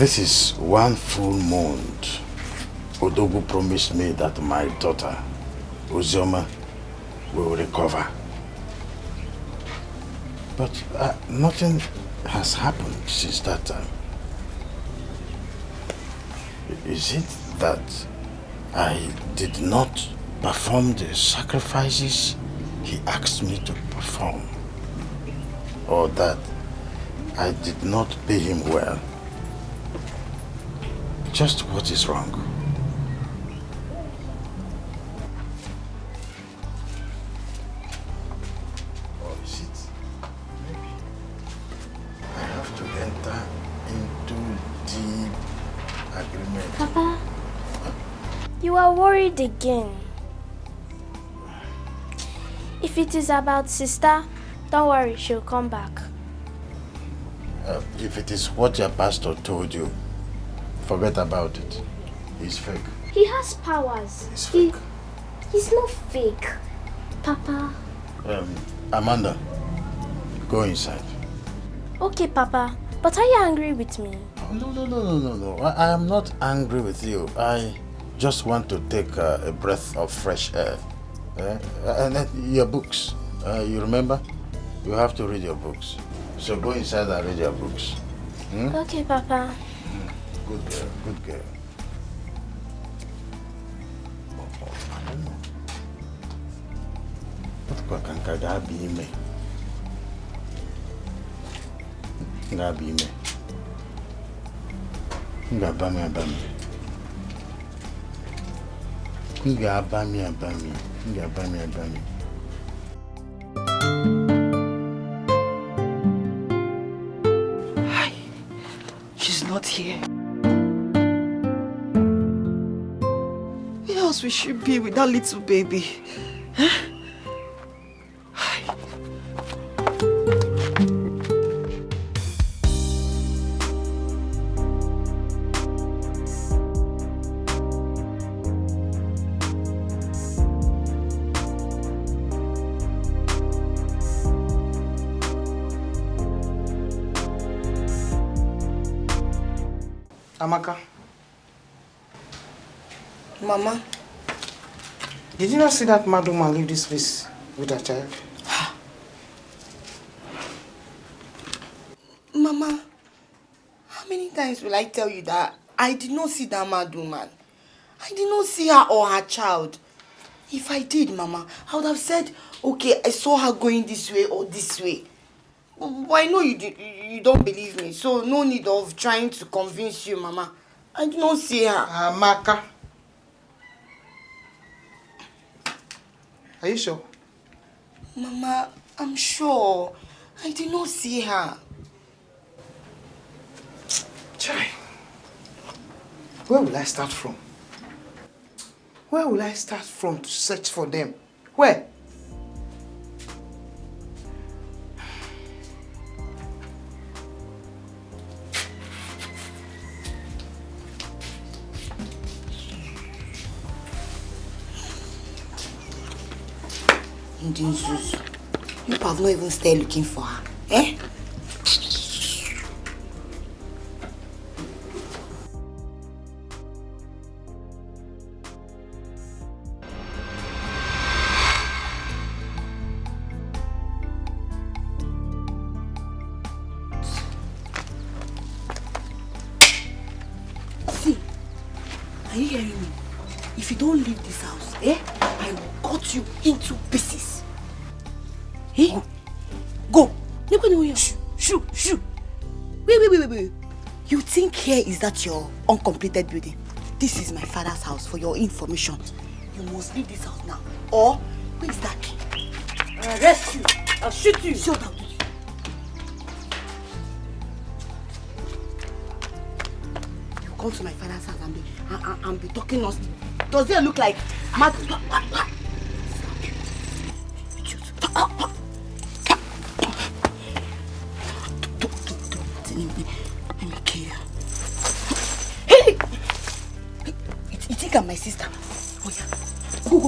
This is one full month. Odogu promised me that my daughter, Uzioma, will recover. But nothing has happened since that time. Is it that I did not perform the sacrifices he asked me to perform? Or that I did not pay him well? Just what is wrong? Or is it maybe I have to enter into deep agreement? Papa, you are worried again. If it is about sister, don't worry, she'll come back. If it is what your pastor told you, forget about it. He's fake. He has powers. He's fake. He's not fake, Papa. Amanda, go inside. Okay, Papa. But are you angry with me? No. I am not angry with you. I just want to take a breath of fresh air. And then your books. You remember? You have to read your books. So go inside and read your books. Okay, Papa. Good girl, good girl. I don't know. What can Gabi me? Gabi me. Abami. Hi. She's not here. Where else will she be with that little baby? Huh? Hi. Amaka. Mama. Did you not see that mad woman leave this place with her child? Mama, how many times will I tell you that I did not see that mad woman? I did not see her or her child. If I did, Mama, I would have said, okay, I saw her going this way or this way. But I know you don't believe me, so no need of trying to convince you, Mama. I did not see her. Amaka. Are you sure? Mama, I'm sure. I did not see her. Chai. Where will I start from? Where will I start from to search for them? Where? Jesus, you have not even started looking for her, eh? See, are you hearing me? If you don't leave this house, I will cut you into pieces. Eh? Go. Shoo. Wait. You think here is that your uncompleted building? This is my father's house for your information. You must leave this house now. Or, where is that key? I'll arrest you. I'll shoot you. Shut up. You come to my father's house and be talking us. Does it look like mad? Let me kill you. Hey! You think I'm my sister? Oh yeah. Go.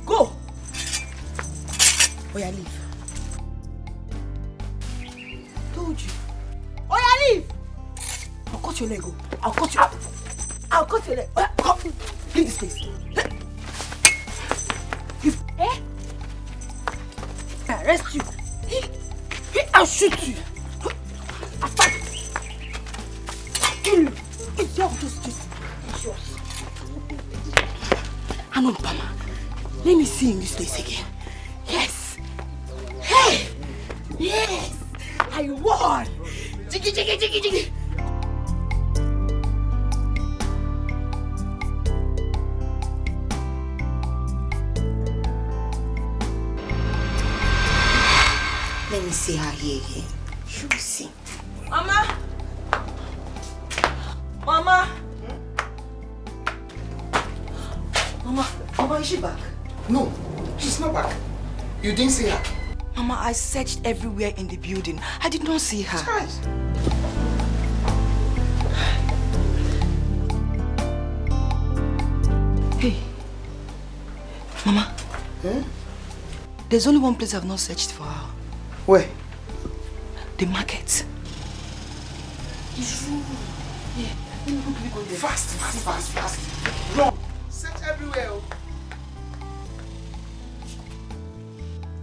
Go! Oh yeah, leave. Told you. Oh yeah, leave! cut your leg. I'll cut your... I'll cut your leg. Come. Leave this place. Leave. Eh? I arrest you. I'll shoot you. I'll kill you. It's yours. Anon Pama. Let me see in this place again. Yes. Hey. Yes. I won. Jiggy, jiggy, jiggy, jiggy. Let me see her here again. You will see. Mama! Mama! Mama, is she back? No, she's not back. You didn't see her? Mama, I searched everywhere in the building. I did not see her. Guys. Hey. Mama. Huh? There's only one place I've not searched for her. Where? The market. Yeah. Fast. Run. Search everywhere.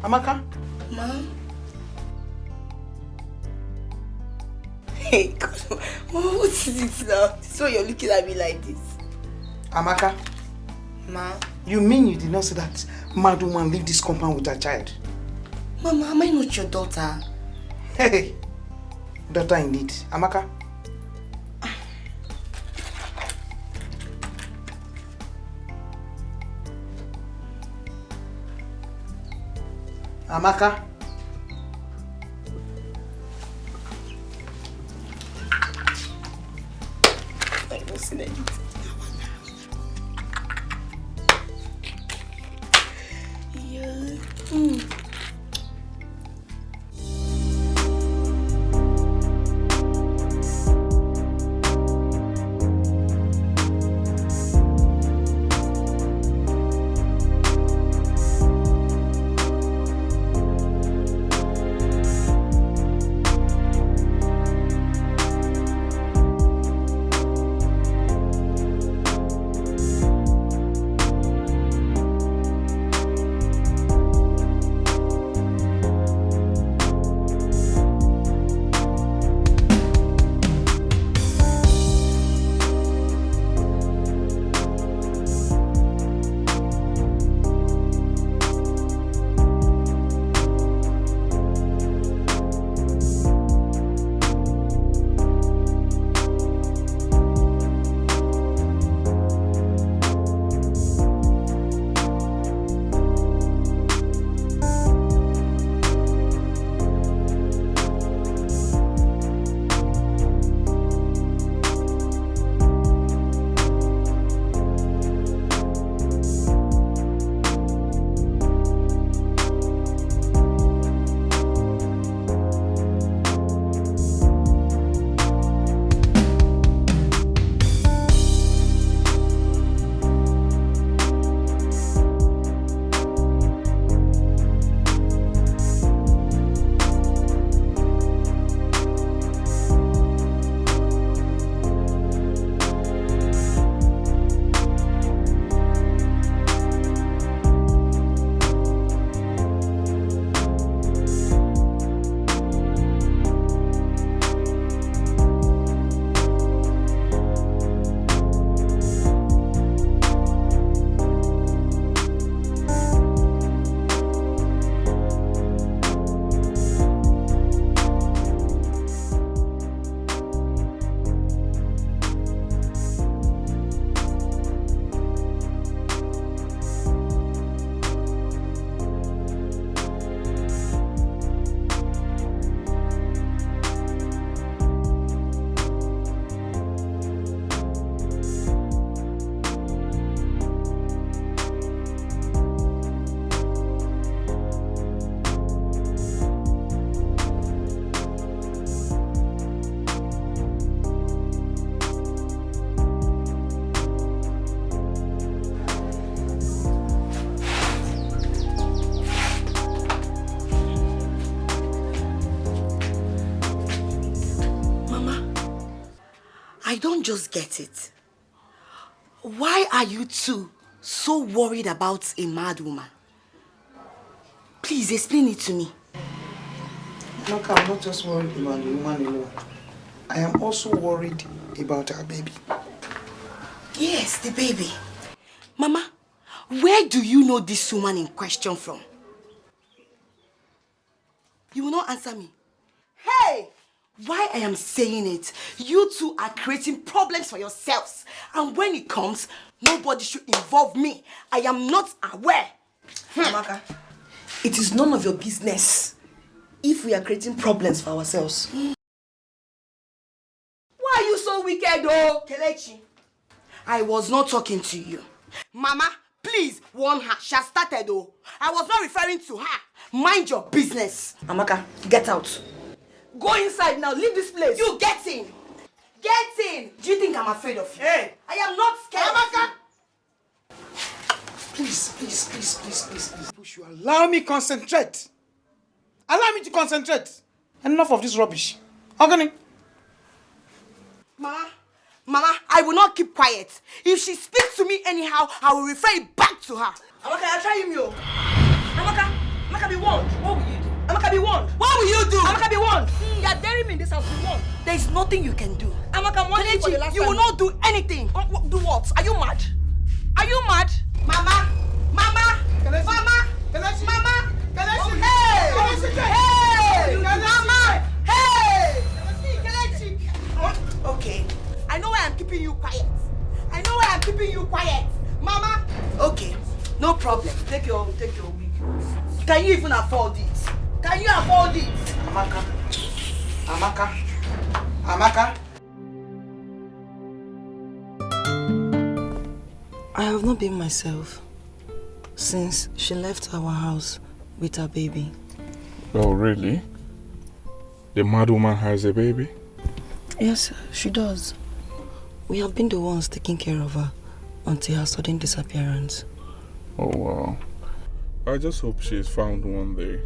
Amaka? Mom? Hey, God. What is it now? So you're looking at me like this. Amaka? Ma? You mean you did not see that mad woman leave this compound with her child? Mama, am I not your daughter? Hey, daughter indeed. Amaka? Amaka? I don't see anything. Yeah. I don't just get it. Why are you two so worried about a mad woman? Please explain it to me. Look, I'm not just worried about the woman alone. I am also worried about our baby. Yes, the baby. Mama, where do you know this woman in question from? You will not answer me. Hey! Why I am saying it, you two are creating problems for yourselves. And when it comes, nobody should involve me. I am not aware. Amaka, it is none of your business if we are creating problems for ourselves. Why are you so wicked, though? Kelechi, I was not talking to you. Mama, please warn her. She has started, though. I was not referring to her. Mind your business. Amaka, get out. Go inside now. Leave this place. You get in. Get in. Do you think I'm afraid of you? Hey! I am not scared. Amaka! Please. Push you. Allow me concentrate. Allow me to concentrate. Enough of this rubbish. Okay? Mama, I will not keep quiet. If she speaks to me anyhow, I will refer it back to her. Amaka, I'll try him, yo. Amaka be warned. What will you do? Amaka be warned. What will you do? Amaka be warned. You are daring me in this house. Be warned. There is nothing you can do. Amaka, I'm warning you for the last you time. will not do anything. Do what? Are you mad? Are you mad? Mama! Kelechi. Mama! Kelechi. Mama! Kelechi. Hey! Kelechi. Hey! Kelechi. Mama! Hey! Kelechi! Okay. I know why I'm keeping you quiet. Mama! Okay. No problem. Take your wig. Can you even afford it? Can you afford it? Amaka. I have not been myself since she left our house with her baby. Oh, really? The mad woman has a baby? Yes, she does. We have been the ones taking care of her until her sudden disappearance. Oh, wow. I just hope she's found one day.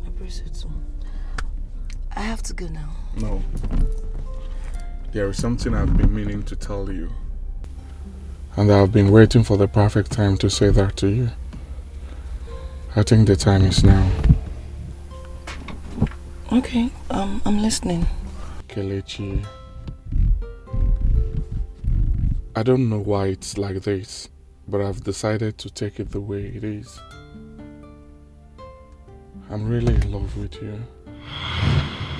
I pray so too. I have to go now. No. There is something I've been meaning to tell you. And I've been waiting for the perfect time to say that to you. I think the time is now. Okay, I'm listening. Kelechi, I don't know why it's like this, but I've decided to take it the way it is. I'm really in love with you,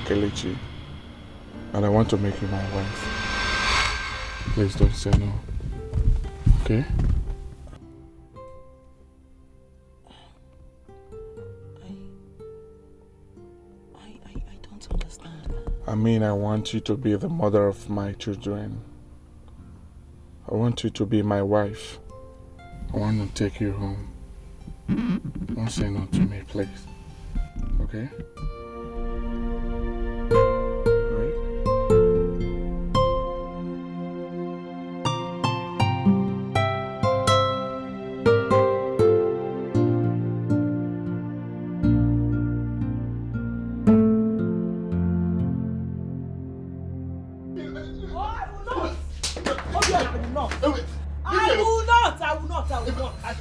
Kelechi, and I want to make you my wife. Please don't say no, okay? I don't understand. I mean, I want you to be the mother of my children. I want you to be my wife. I want to take you home. Don't say no to me, please. Okay? Alright?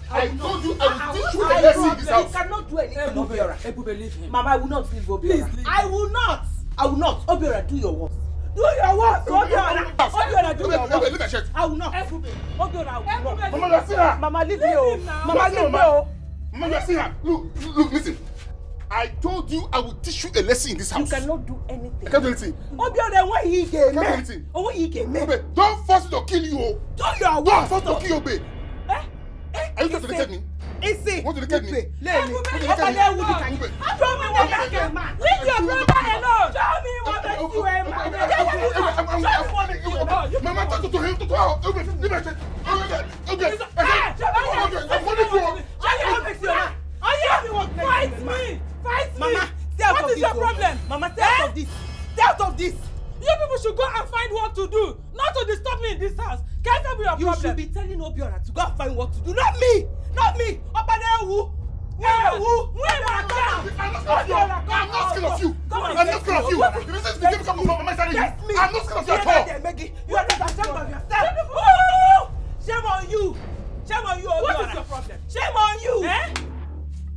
I told you I will teach you a lesson in this house. You cannot do anything. Ebu, believe him. Mama, I will not leave Obiora. Please leave. I will not. Obiora, do your work. Do your work. Obiora, do your work. Look at shirt. I will not. Obiora, I will not. Mama, you see her. Mama, leave me, oh. Mama, leave me, oh. Mama, you see her. Look, listen. I told you I will teach you a lesson in this house. You cannot do anything. I can't do anything. Obiora, what he gave me? I can't do anything. What he gave me? Obe, don't force me to kill you, oh. Do your work. Don't force me to kill you, babe. Are you trying to detect me? Easy. Want to detect me? Leave me. Want to detect me? Show me what makes you a man. Leave your brother alone. Show me what makes you a man. Mama, talk to him. Okay, leave me. Okay. Fight me. What is your problem? Mama, stay out of this. Stay out of this. You people should go and find what to do, not to disturb me in this house. Can't that be your problem? You should be telling Obiora to go and find what to do, not me. Not me. Obiora, who? Where? Obiora, come out. scared of you. Come on, I'm not scared of you. If you say the devil come from my side, I'm not scared of you at all. You are not ashamed of yourself. Shame on you. Shame on you. What is your problem? Shame on you. Eh?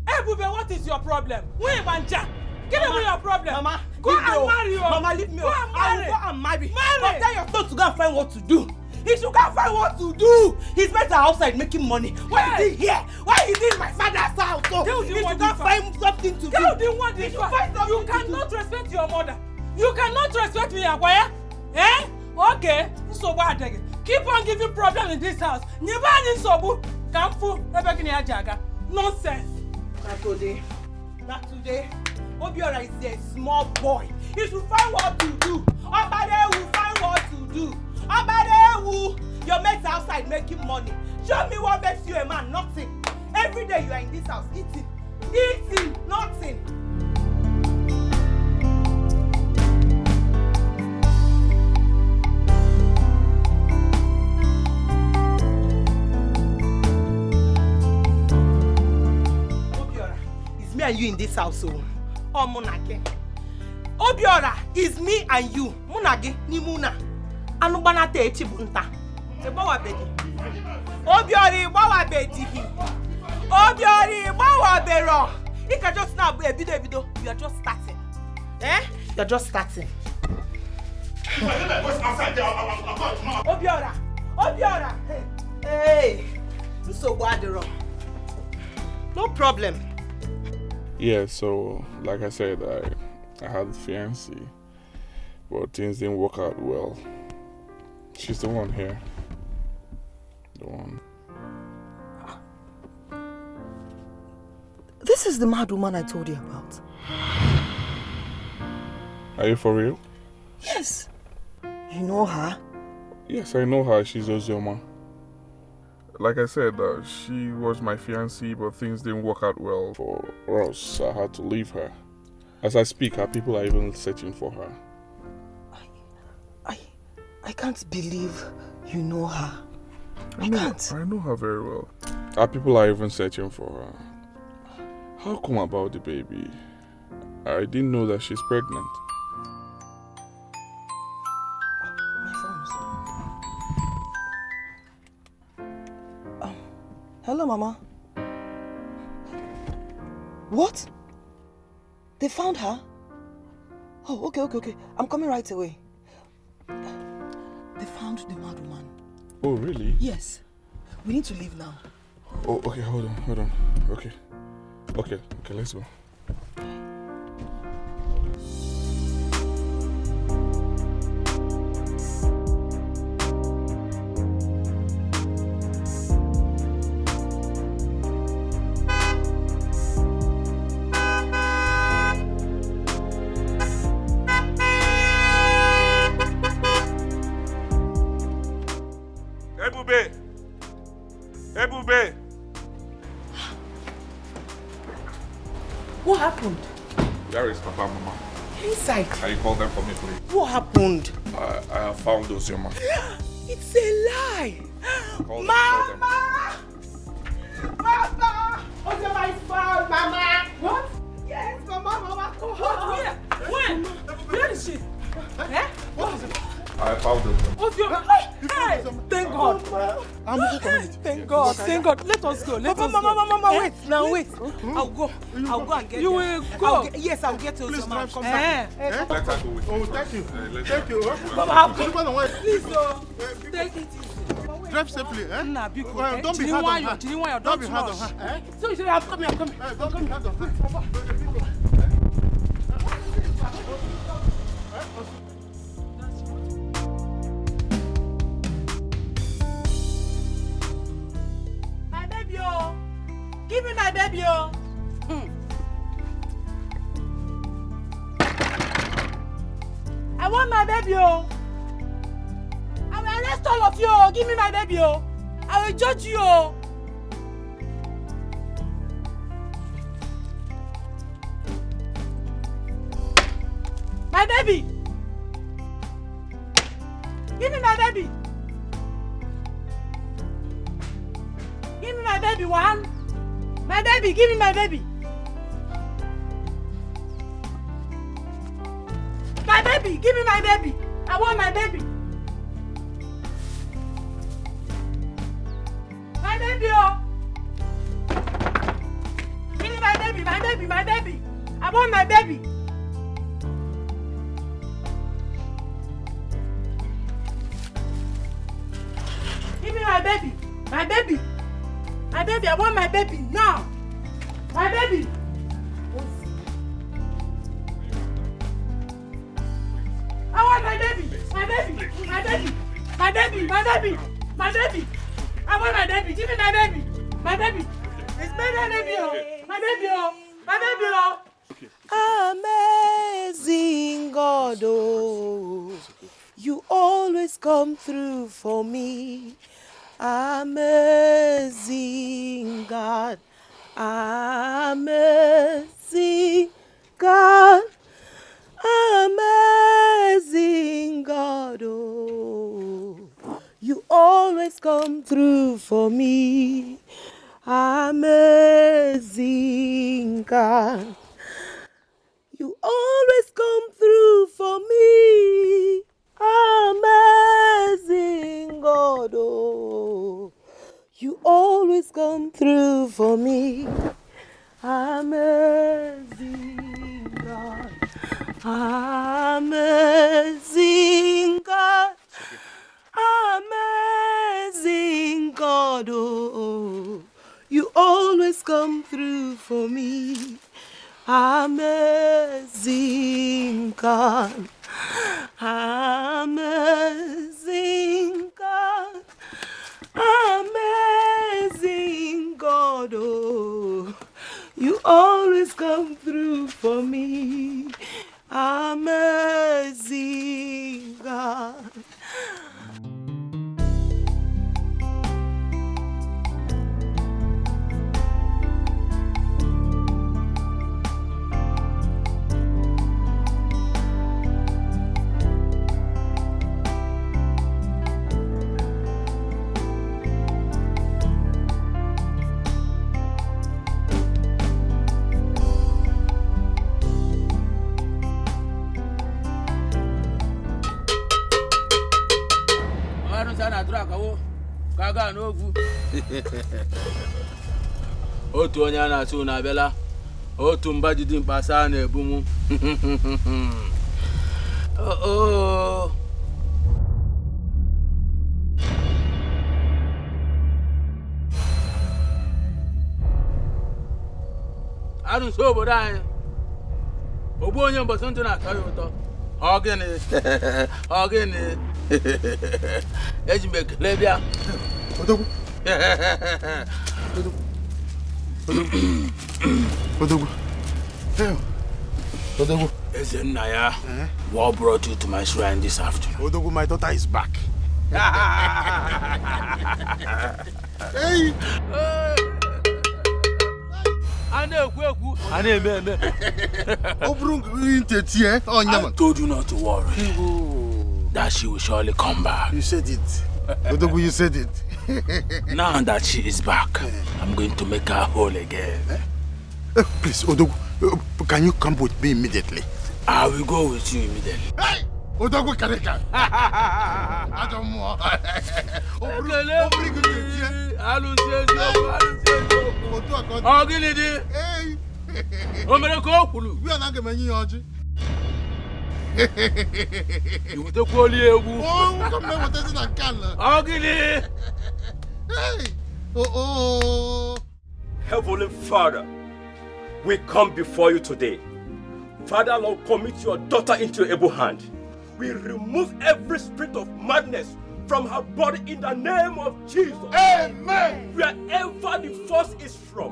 Hey, Bube, what is your problem? Wait, Manja. Get away your problem. Mama, go and marry you. Mama, leave me. Go and marry. Go and marry. But tell your son to go and find what to do. He should go and find what to do. He's better outside making money. Why is he here? Why is he in my father's house? So he should go and find something to do. Tell him what this one. You cannot respect your mother. You cannot respect me, Akwaya. Eh? Okay. So what? Keep on giving problem in this house. Never in Sobu. Kamfu. Nonsense. Not today. Not today. Obiora is a small boy. He should find what to do. Obade will find what to do. Obade will. Your mates outside making money. Show me what makes you a man. Nothing. Every day you are in this house eating. Eating. Nothing. Me and you in this house, oh Munage. Obiora is me and you. Munage ni muna. Anubana te echibunta. Ebawa bedi. Obiori bawa bedi. Obiori bawa bero. You can just now ebido. You are just starting. Eh? You are just starting. Obiora. Hey. You so bad wrong. No problem. Yeah, so like I said, I had a fiancée, but things didn't work out well. She's the one here. The one. This is the mad woman I told you about. Are you for real? Yes. You know her? Yes, I know her. She's Ozioma. Like I said, she was my fiancée, but things didn't work out well for us. I had to leave her. As I speak, her people are even searching for her. I can't believe you know her. I can't. I know her very well. Our people are even searching for her. How come about the baby? I didn't know that she's pregnant. Hello, Mama. What? They found her? Oh, okay. I'm coming right away. They found the mad woman. Oh, really? Yes. We need to leave now. Oh, okay, hold on. Okay, let's go. Ebube! What happened? Where is Papa, Mama? Inside. Can you call them for me, please? What happened? I have found Ozioma. It's a lie. Mama! Ozioma is found, Mama! What? Yes, Mama. What? When? Where is she? Eh? What is it? I found them. Ozioma! Hey! Thank God! I'm going to community. Thank God! Let us go. Mama, wait. Now wait. I'll go and get You will go? Yes, I'll get to Ozioma and come back. Let her go with you. Oh, thank you. Mama, please, take it easy. Drive safely, eh? Don't be hard on her. Don't be hard on her, eh? So you say, I'm coming. Don't be hard on her. My baby, oh. Give me my baby, oh. I want my baby, oh. I will arrest all of you, oh. Give me my baby, oh. I will judge you, oh. My baby. Give me my baby. Give me my baby, one. My baby, give me my baby. My baby! Give me my baby! I want my baby! My baby, oh! Give me my baby, my baby, my baby! I want my baby! Give me my baby! My baby! My baby, I want my baby now! My baby! I want my baby! My baby! My baby! My baby! My baby! My baby! I want my baby! Give me my baby! My baby! It's my baby! Oh! My baby! Oh! My baby! Oh! Amazing God, oh, you always come through for me. Amazing God, amazing God, amazing God, oh, you always come through for me. Amazing God, you always come through for me. Amazing God, oh, you always come through for me. Amazing God, amazing God, amazing God, oh, you always come through for me. Amazing God, amazing God, amazing God, oh, you always come through for me. Amazing God. Otu onye na-asụ na abịala, otu mba jidi mkpasa na-ebu mụ. Arụsị obodo anyị, ogbu onye mbọsị ntụ na-atọ ya ụtọ. Ọ gịnị? Ọ gịnị? Eji m ekele bịa. Odogwu. Odogwu. Odogwu. Eze nna ya, what brought you to my shrine this afternoon? Odogwu, my daughter is back. Hey! I told you not to worry. That she will surely come back. You said it. Odogwu, you said it. Now that she is back, I'm going to make her whole again. Please, Odogwu, can you come with me immediately? I will go with you immediately. Hey! Odogwu Kareka! I don't want. Heavenly Father, we come before you today. Father, Lord, commit your daughter into your able hand. We remove every spirit of madness from her body in the name of Jesus. Amen. Wherever the force is from,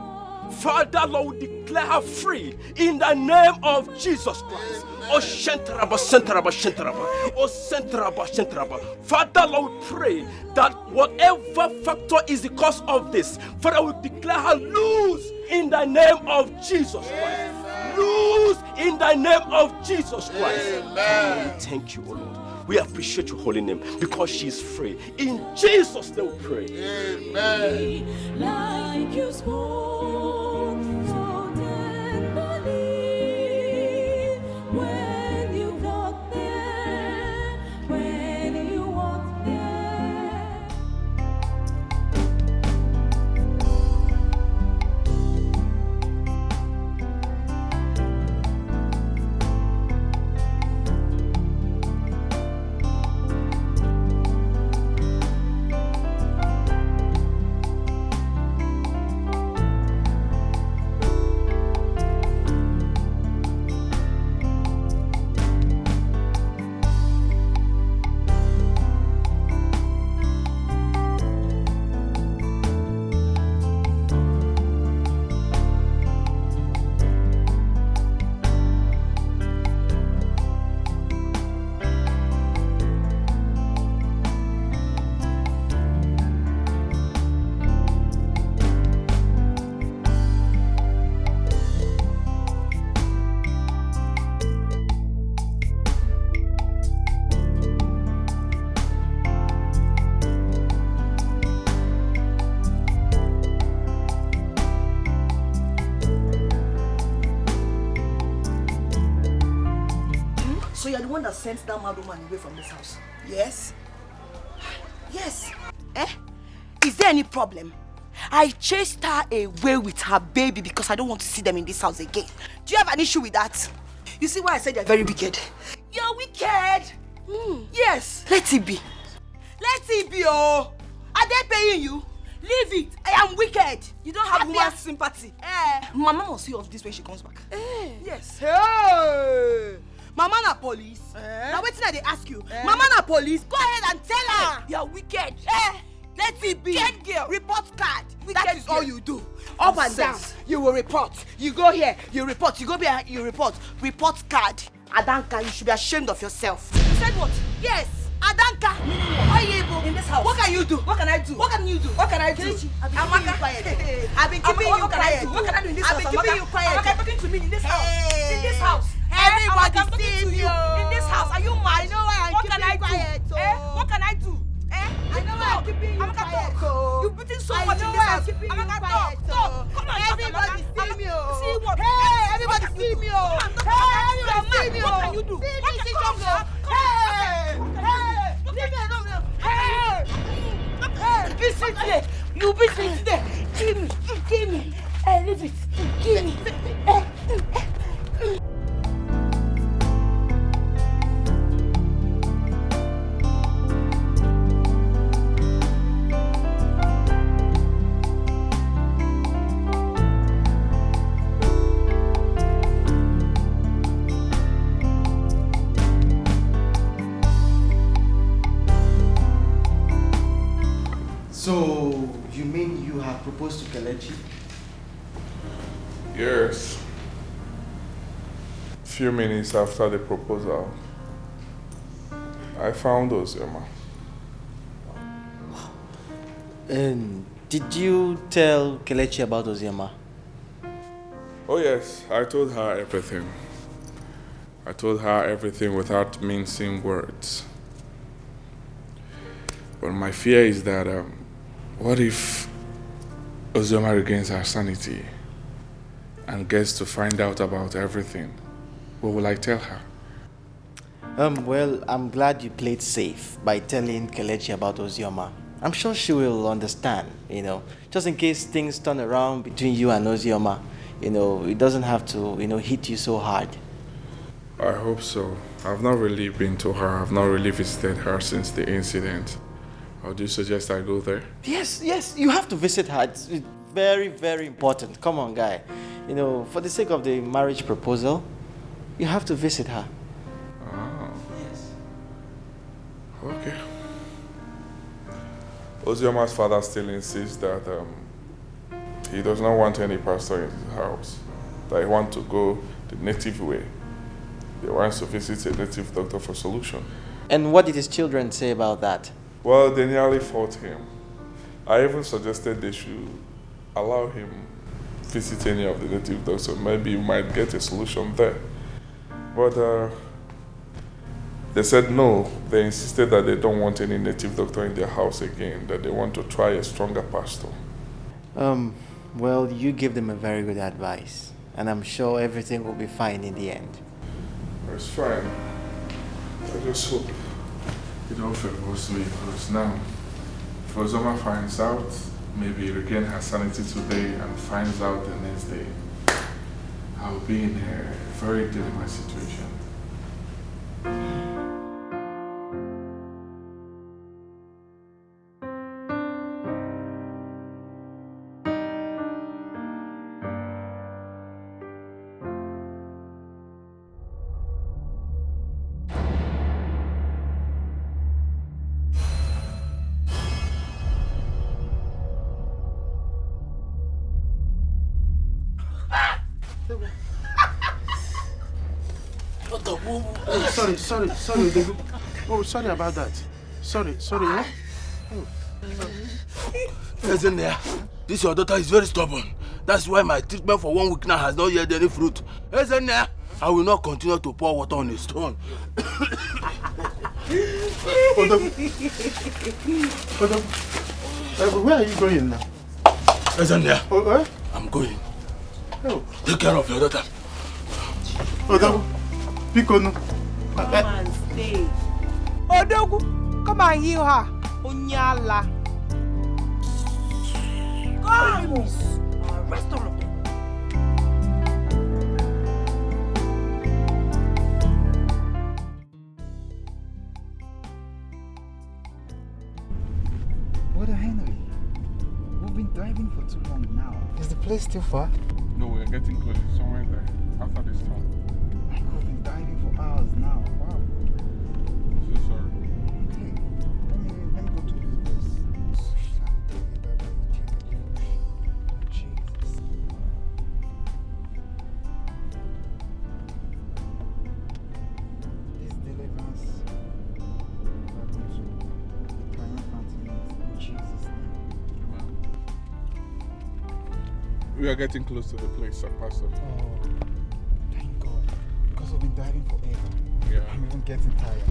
Father, Lord, we declare her free in the name of Jesus Christ. Oh, Shentaraba, Sentaraba, Shentaraba. Oh, Sentaraba, Shentaraba. Father, Lord, we pray that whatever factor is the cause of this, Father, we declare her loose in the name of Jesus Christ. Loose in the name of Jesus Christ. Amen. Thank you, O Lord. We appreciate your holy name because she is free. In Jesus' name we pray. Amen. Like you spoke so tenderly when you thought So you're the one that sent that mad woman away from this house? Yes? Yes. Is there any problem? I chased her away with her baby because I don't want to see them in this house again. Do you have an issue with that? You see why I said you're very wicked? You're wicked! Yes. Let it be. Let it be, oh. Are they paying you? Leave it. I am wicked. You don't have woman's sympathy. Mama must see of this when she comes back. Yes. Hey. Mama na police. Now wait till they ask you. Mama na police. Go ahead and tell her. You're wicked. Let it be. Dead girl. Report card. That is all you do. Up and down. You will report. You go here. You report. You go here. You report. Report card. Adanka, you should be ashamed of yourself. You said what? Yes. Adanka. Why are you able in this house? What can you do? What can I do? What can you do? What can I do? I've been keeping you quiet. I've been keeping you quiet. What can I do in this house? I've been keeping you quiet. What are you talking to me in this house? In this house. Everybody seeing you. In this house. Are you mad? I know why I'm keeping you quiet. What can I do? I know why I'm keeping you quiet. You've been so much in this house. I'm not quiet. Come on, everybody see me. See what? Hey, everybody see me. Hey, everybody see me. What can you do? See me, see Jongo. Hey, leave me alone. Hey, be sitting there. You be sitting there. Give me. Hey, leave it. Give me. So, you mean you have proposed to Kelechi? Yes. Few minutes after the proposal, I found Ozioma. And did you tell Kelechi about Ozioma? Oh yes, I told her everything. I told her everything without mincing words. But my fear is that, what if Ozioma regains her sanity and gets to find out about everything? What will I tell her? Well, I'm glad you played safe by telling Kelechi about Ozioma. I'm sure she will understand, just in case things turn around between you and Ozioma. It doesn't have to, hit you so hard. I hope so. I've not really been to her. I've not really visited her since the incident. Or do you suggest I go there? Yes, you have to visit her. It's very, very important. Come on, guy. For the sake of the marriage proposal, you have to visit her. Oh. Yes. Okay. Ozioma's father still insists that he does not want any pastor in his house. That he wants to go the native way. He wants to visit a native doctor for solution. And what did his children say about that? Well, they nearly fought him. I even suggested they should allow him visit any of the native doctors. Maybe you might get a solution there. But they said no. They insisted that they don't want any native doctor in their house again, that they want to try a stronger pastor. Well, you give them a very good advice. And I'm sure everything will be fine in the end. It's fine. I just hope it all favors me, because now, if Ozoma finds out, maybe regain her sanity today and finds out the next day, I'll be in a very dilemma situation. Sorry, oh, sorry about that. Sorry, yeah? Listen there. This your daughter is very stubborn. That's why my treatment for 1 week now has not yielded any fruit. Listen there. I will not continue to pour water on a stone. Hold up. Where are you going now? Listen there. Oh, I'm going. Oh. Take care of your daughter. Hold up. Pico, no. Come and stay. Odogu, come and heal her. Onyala. Come! Arrest all of them. Brother Henry, we've been driving for too long now. Is the place still far? No, we're getting close. It's somewhere there. After this town. Like we've been driving for hours now. Wow. I'm so sorry. Okay. Let me go to this place. Jesus. This deliverance happens to triumphant means in Jesus' name. We are getting close to the place, sir, Pastor. Oh, thank God. Because we've been driving forever. Yeah. I'm even getting tired.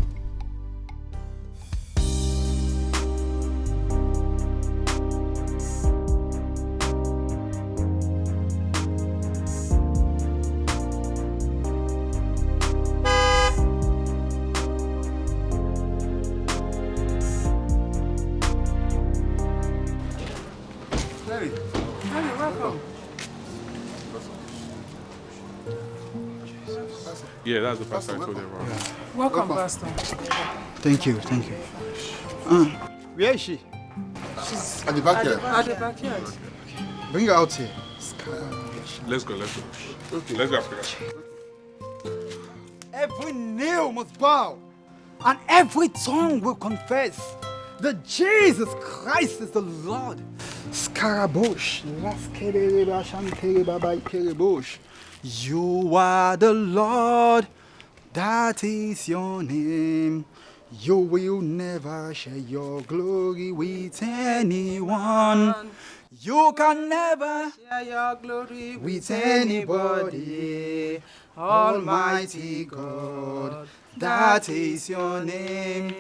Mary. Hey, welcome. Yeah, that's the pastor I told you about. Welcome, Pastor. Thank you, thank you. Where is she? She's At the backyard. At the backyard. Bring her out here. Let's go. Okay. Let's go after that. Every knee must bow, and every tongue will confess that Jesus Christ is the Lord. Scarabush, you are the Lord, that is your name. You will never share your glory with anyone. You can never share your glory with anybody. Almighty God, that is your name.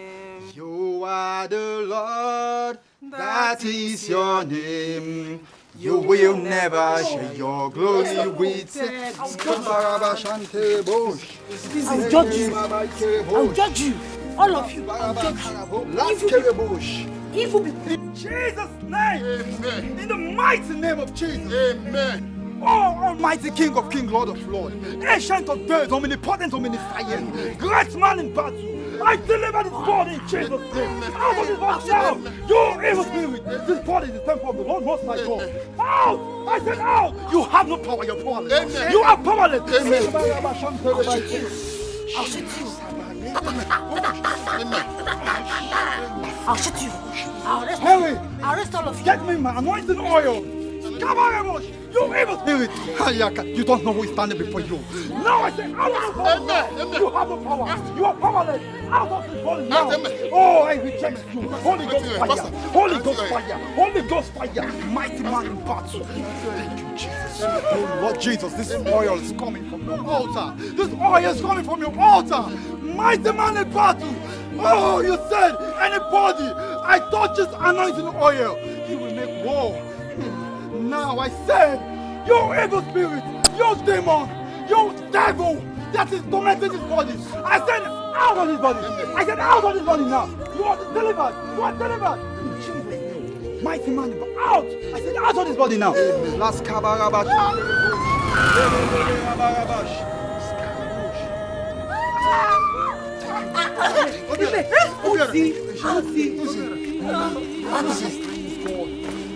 You are the Lord, that is your name. You will never share your glory with I'll judge you. I'll judge you. All of you. I'll judge you. If you be in Jesus' name. Amen. In the mighty name of Jesus. Amen. Oh, Almighty King of Kings, Lord of Lords, Ancient of Days, Omnipotent, Omniscient, Great Man in battle, I deliver this body in Jesus' name. Out of this body now, you evil spirit. This body is the temple of the Lord Most High God. Out! I said out! You have no power, you're powerless. Amen. You are powerless. Amen. I'll shoot you. Amen. I'll shoot you. I'll arrest you. Harry, I'll arrest all of you. get me my anointing oil. Come on, Amos. You evil spirit. You don't know who is standing before you. Now I say, out of the body. You have no power. You are powerless. Out of the body now. Oh, I reject you. Holy Ghost fire. Holy Ghost fire. Holy Ghost fire. Mighty man in battle. Thank you, Jesus. Oh, Lord Jesus, this oil is coming from your altar. This oil is coming from your altar. Mighty man in battle. Oh, you said anybody I touch this anointing oil, he will make war. Now I said, you evil spirit, you demon, you devil that is tormenting this body. I said, out of this body. I said, out of this body now. You are delivered. You are delivered. In Jesus' name. Mighty man, out. I said, out of this body now. Last kabarabash.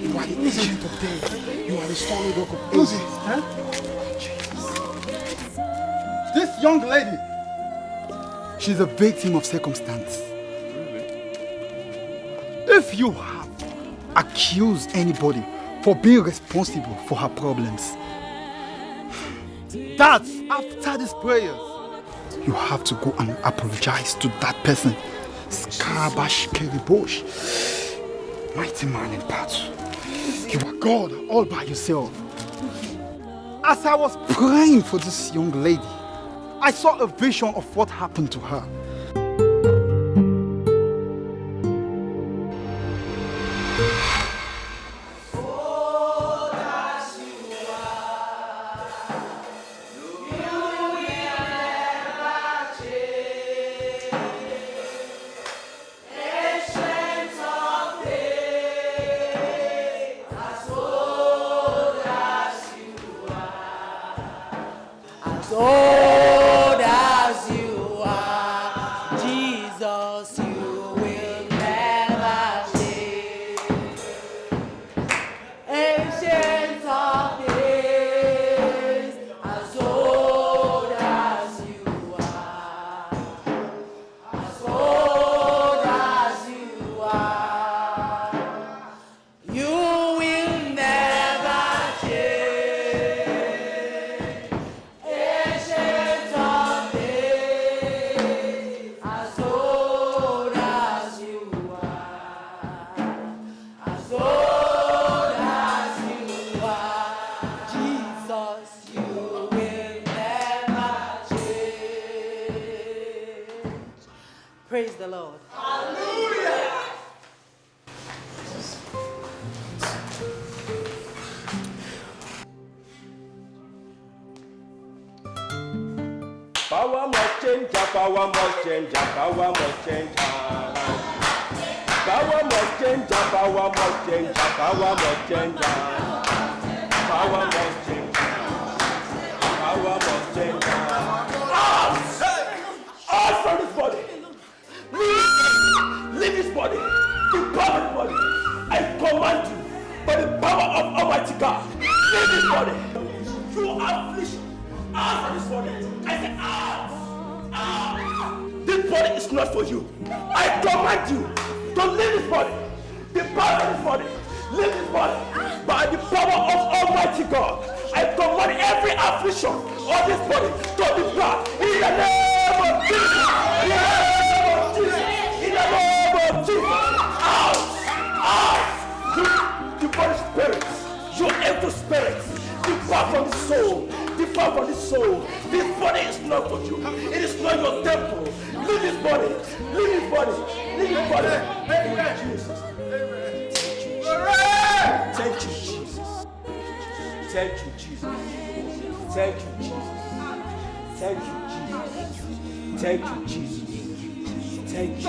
You are the ancient of days. You are the solid rock of ages. Huh? This young lady, she's a victim of circumstance. If you have accused anybody for being responsible for her problems, that's after these prayers. You have to go and apologize to that person. Skarabash Keribosh. Mighty man in battle. You are God all by yourself. As I was praying for this young lady, I saw a vision of what happened to her. Praise the Lord. Hallelujah. Power must change, power must change, power must change. Power must change, power must change, power must change. Power must change, power must change. Out from this body. Leave this body. Depart this body. I command you by the power of Almighty God. Leave this body. You affliction. Out from this body. I say out. Out. This body is not for you. I command you to leave this body. Depart from this body. Leave this body. By the power of Almighty God. I command every affliction on this body to depart. In the name of Jesus. In the name of Jesus. In the name of Jesus. Out. Out. You body spirits. You evil spirits. Depart from the soul. Depart from the soul. This body is not for you. It is not your temple. Leave this body. Leave this body. Leave this body. In Jesus. Thank you, Jesus. Thank you, Jesus. Thank you, Jesus. Thank you, Jesus. Thank you, Jesus. Thank you.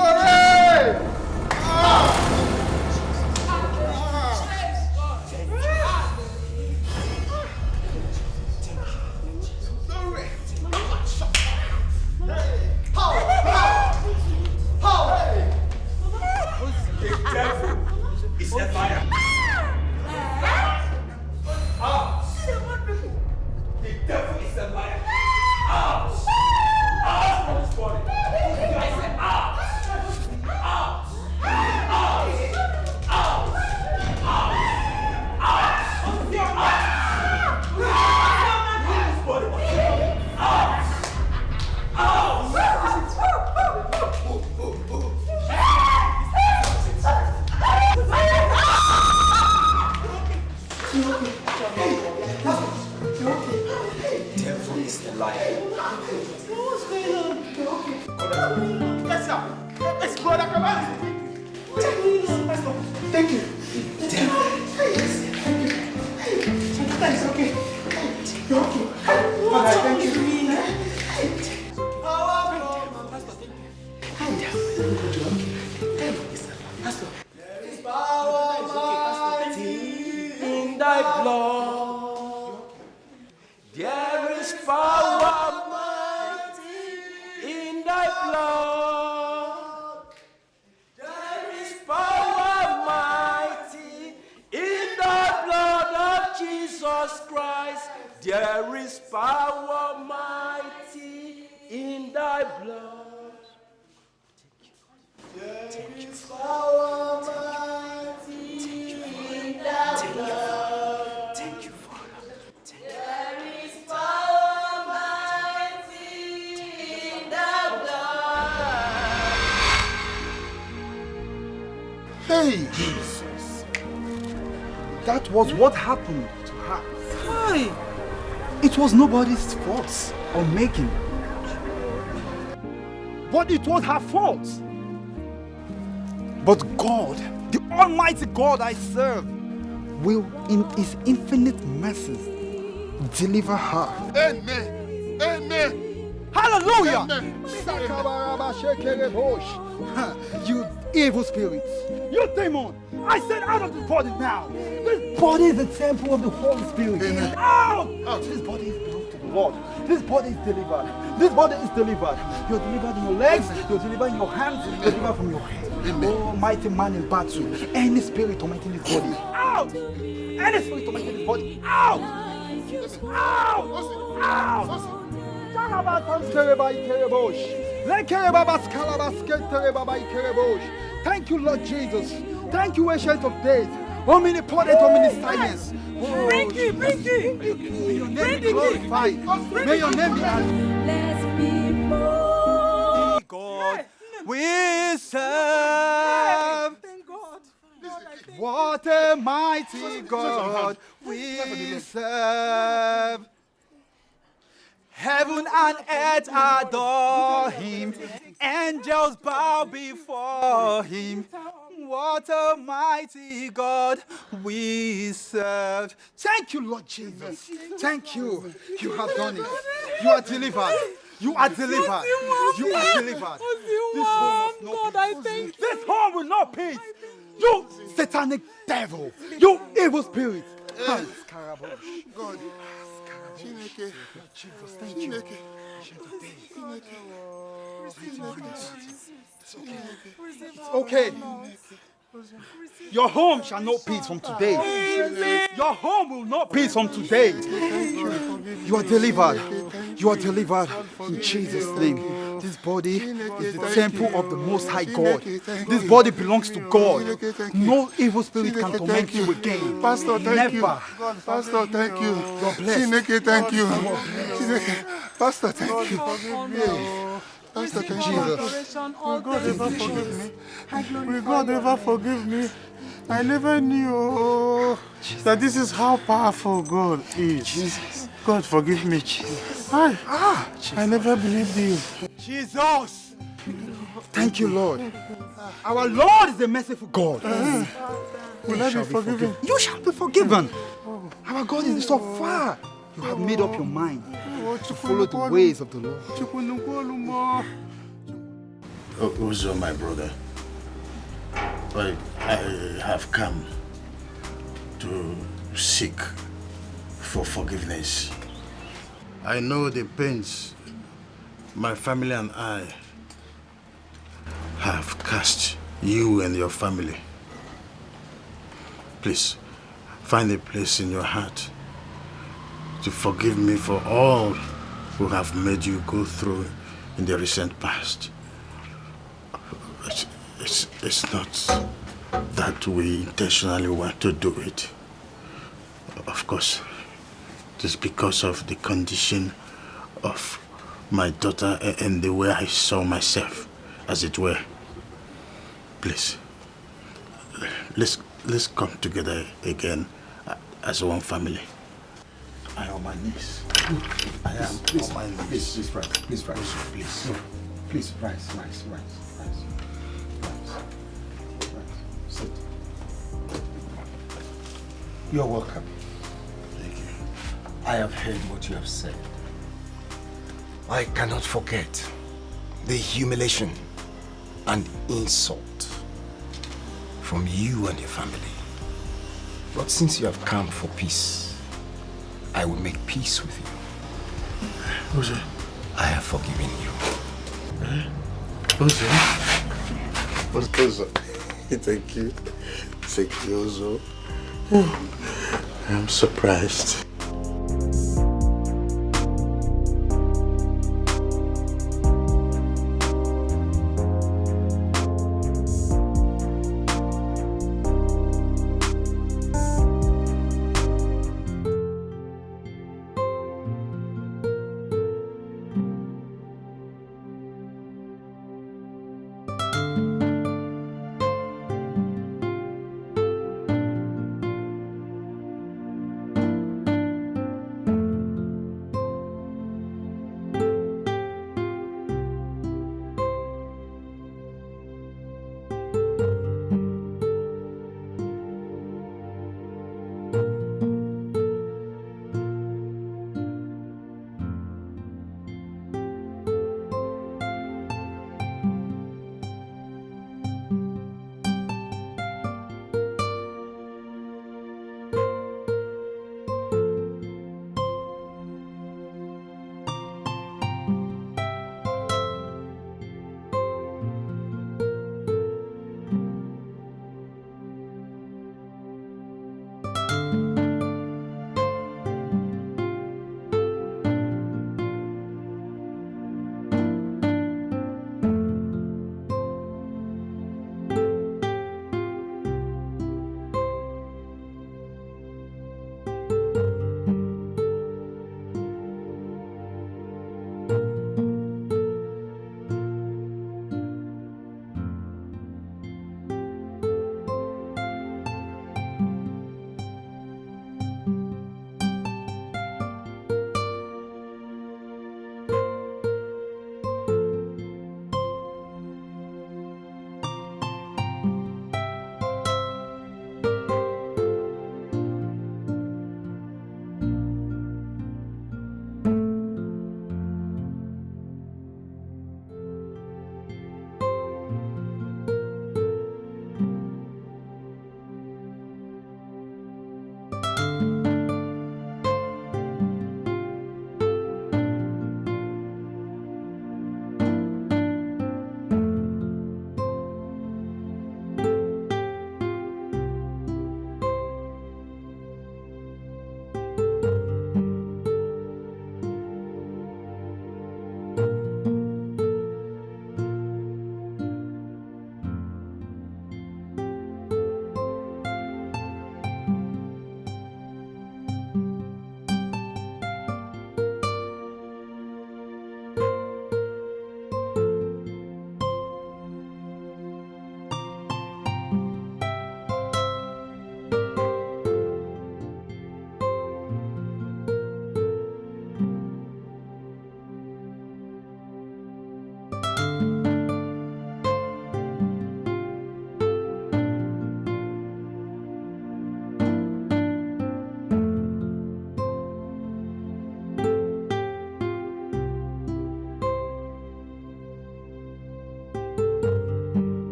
The devil is a liar. The devil is a liar. Out! Out from his body. I said out! Out! Out! Out! Out! Out! Leave his body. Out! Out! Devil is a liar. What's going on? Yes, sir. Yes, brother, come on. Thank you. It's okay. You're okay. Alright, thank you. There is power mighty in thy blood. There is power mighty in thy blood. There is power mighty in the blood of Jesus Christ. There is power mighty in thy blood. There is power mighty in thy blood. Thank you, Father. There is power mighty in the blood. Hey! Jesus. That was what happened to her. Why? It was nobody's fault or making. But it was her fault. But God, the Almighty God I serve, will in His infinite mercies deliver her. Amen. Amen. Hallelujah! Amen. You evil spirits, you demon, I said out of this body now. This body is the temple of the Holy Spirit. Amen. Out! This body is belongs to the Lord. This body is delivered. This body is delivered. You're delivered in your legs, you're delivered in your hands, you're delivered from your head. Oh, mighty man in battle. Any spirit tormenting this body, out! Any spirit tormenting this body, out! Out! Out! Thank you, Lord Jesus. Thank you, Ancient of Days. Omnipotent, omniscience. Bring it. May your name be glorified. May your name be honored. Let's be more. God, we serve. Thank God. What a mighty God we serve. Heaven and earth adore him. And angels bow before him. What a mighty God we serve. Thank you, Lord Jesus. Thank you. You have done it. You are delivered. You are delivered. You are delivered. God, I thank you. This home will not peace. You satanic devil. You evil spirit. God. Chineke. Jesus, thank you. It's okay. Your home shall not peace from today. Your home will not peace from today. You are delivered. You are delivered in Jesus' name. This body is the temple of the Most High God. This body belongs to God. No evil spirit can torment you again. Pastor, thank you. Never. Pastor, thank you. God bless. Chineke, thank you. Chineke. Pastor, thank you. Pastor, thank you. Jesus. Will God ever forgive me? Will God ever forgive me? I never knew that this is how powerful God is. Jesus. God forgive me. I never believed you. Jesus. Thank you, Lord. Our Lord is a merciful God. Will I be forgiven? You shall be forgiven. Our God is so far. You have made up your mind to follow the ways of the Lord. Uzo, my brother, I have come to seek for forgiveness. I know the pains my family and I have caused you and your family. Please, find a place in your heart to forgive me for all who have made you go through in the recent past. It's not that we intentionally want to do it. Of course, it is because of the condition of my daughter and the way I saw myself, as it were. Please, let's come together again as one family. I am on my knees. I am on my knees. Please, rise. Please, rise. Please. No. Please, rise. Sit. You're welcome. Thank you. I have heard what you have said. I cannot forget the humiliation and insult from you and your family. But since you have come for peace, I will make peace with you. Jose. I have forgiven you. Jose. Thank you. Thank you, Ozo. I'm surprised.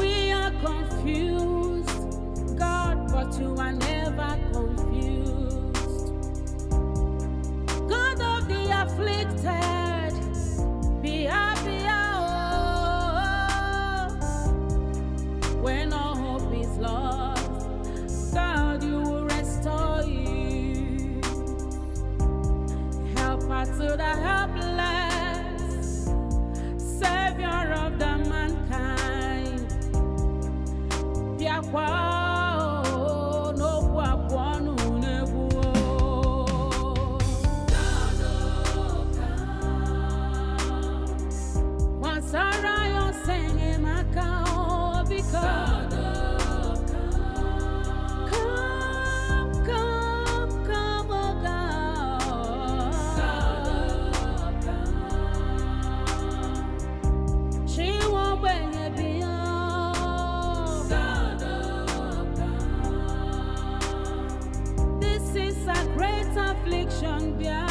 We are confused, God, but you are never confused. God of the afflicted, be happy, when all hope is lost, God, you will restore you. Helper to the helpless, Savior of the mankind. Affliction, yeah.